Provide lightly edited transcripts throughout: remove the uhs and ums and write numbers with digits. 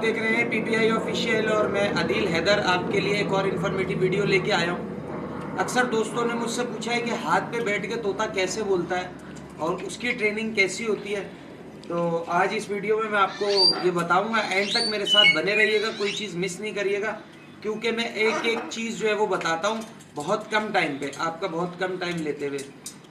देख रहे हैं पीपीआई ऑफिशियल और मैं आदिल हैदर आपके लिए एक और इन्फॉर्मेटिव वीडियो लेके आया हूँ। अक्सर दोस्तों ने मुझसे पूछा है कि हाथ पे बैठ के तोता कैसे बोलता है और उसकी ट्रेनिंग कैसी होती है। तो आज इस वीडियो में मैं आपको ये बताऊंगा, एंड तक मेरे साथ बने रहिएगा, कोई चीज़ मिस नहीं करिएगा, क्योंकि मैं एक एक चीज़ जो है वो बताता हूँ बहुत कम टाइम पे, आपका बहुत कम टाइम लेते हुए।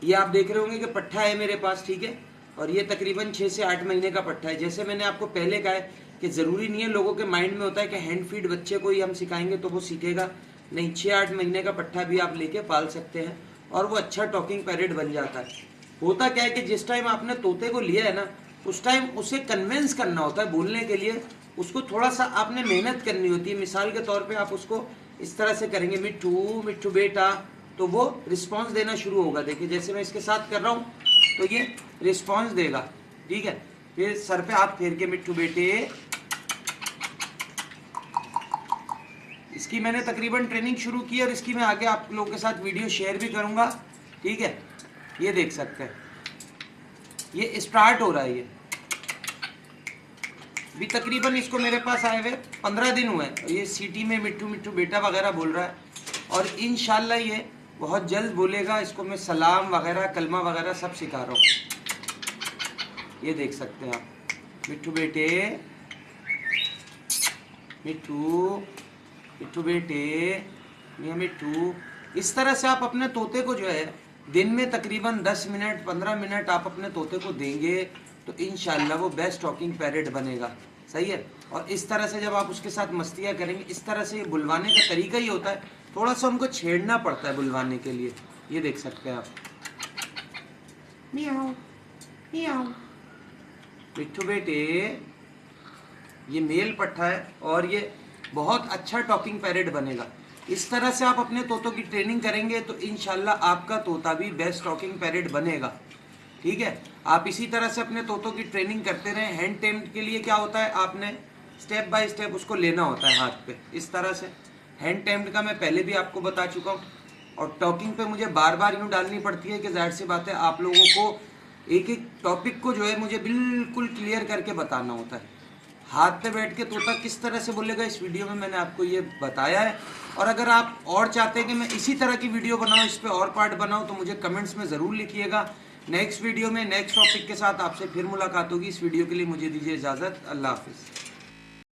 ये आप देख रहे होंगे कि पट्ठा है मेरे पास, ठीक है, और ये तकरीबन 6 से 8 महीने का पट्ठा है। जैसे मैंने आपको पहले कहा है कि ज़रूरी नहीं है, लोगों के माइंड में होता है कि हैंड फीड बच्चे को ही हम सिखाएंगे तो वो सीखेगा। नहीं, 6-8 महीने का पट्ठा भी आप लेके पाल सकते हैं और वो अच्छा टॉकिंग पैरेट बन जाता है। होता क्या है कि जिस टाइम आपने तोते को लिया है ना, उस टाइम उसे कन्विंस करना होता है बोलने के लिए, उसको थोड़ा सा आपने मेहनत करनी होती है। मिसाल के तौर पे आप उसको इस तरह से करेंगे, मिट्ठू मिट्ठू बेटा, तो वो रिस्पॉन्स देना शुरू होगा। देखिए जैसे मैं इसके साथ कर रहा हूँ तो ये रिस्पॉन्स देगा, ठीक है। फिर सर पे हाथ फेर के मिट्ठू बेटे। इसकी मैंने तकरीबन ट्रेनिंग शुरू की और इसकी मैं आगे आप लोगों के साथ वीडियो शेयर भी करूंगा, ठीक है। ये देख सकते हैं, ये स्टार्ट हो रहा है। ये भी तकरीबन इसको मेरे पास आए हुए 15 दिन हुए हैं। ये सिटी में मिट्ठू मिट्ठू बेटा वगैरह बोल रहा है और इंशाल्लाह ये बहुत जल्द बोलेगा। इसको मैं सलाम वगैरह कलमा वगैरह सब सिखा रहा हूँ। ये देख सकते हैं आप, मिट्ठू बेटे, मिट्ठू मिट्ठू बेटे, मियाँ मिट्ठू। इस तरह से आप अपने तोते को जो है दिन में तकरीबन 10 मिनट 15 मिनट आप अपने तोते को देंगे तो इंशाल्लाह वो बेस्ट टॉकिंग पैरेट बनेगा, सही है। और इस तरह से जब आप उसके साथ मस्तियाँ करेंगे, इस तरह से बुलवाने का तरीका ही होता है, थोड़ा सा उनको छेड़ना पड़ता है बुलवाने के लिए। ये देख सकते हैं आप, मियाओ मियाओ, मिट्ठू बेटे। ये मेल पट्ठा है और ये बहुत अच्छा टॉकिंग पैरेट बनेगा। इस तरह से आप अपने तोतों की ट्रेनिंग करेंगे तो इंशाल्लाह आपका तोता भी बेस्ट टॉकिंग पैरेट बनेगा, ठीक है। आप इसी तरह से अपने तोतों की ट्रेनिंग करते रहें। हैंड टेम्ड के लिए क्या होता है, आपने स्टेप बाय स्टेप उसको लेना होता है हाथ पे, इस तरह से। हैंड टेम्ड का मैं पहले भी आपको बता चुका हूँ और टॉकिंग पे मुझे बार बार यूँ डालनी पड़ती है कि जाहिर सी बात है आप लोगों को एक एक टॉपिक को जो है मुझे बिल्कुल क्लियर करके बताना होता है। हाथ पे बैठ के तोता किस तरह से बोलेगा, इस वीडियो में मैंने आपको ये बताया है। और अगर आप और चाहते हैं कि मैं इसी तरह की वीडियो बनाऊं, इस पे और पार्ट बनाऊं, तो मुझे कमेंट्स में ज़रूर लिखिएगा। नेक्स्ट वीडियो में नेक्स्ट टॉपिक के साथ आपसे फिर मुलाकात होगी। इस वीडियो के लिए मुझे दीजिए इजाज़त। अल्लाह हाफिज़।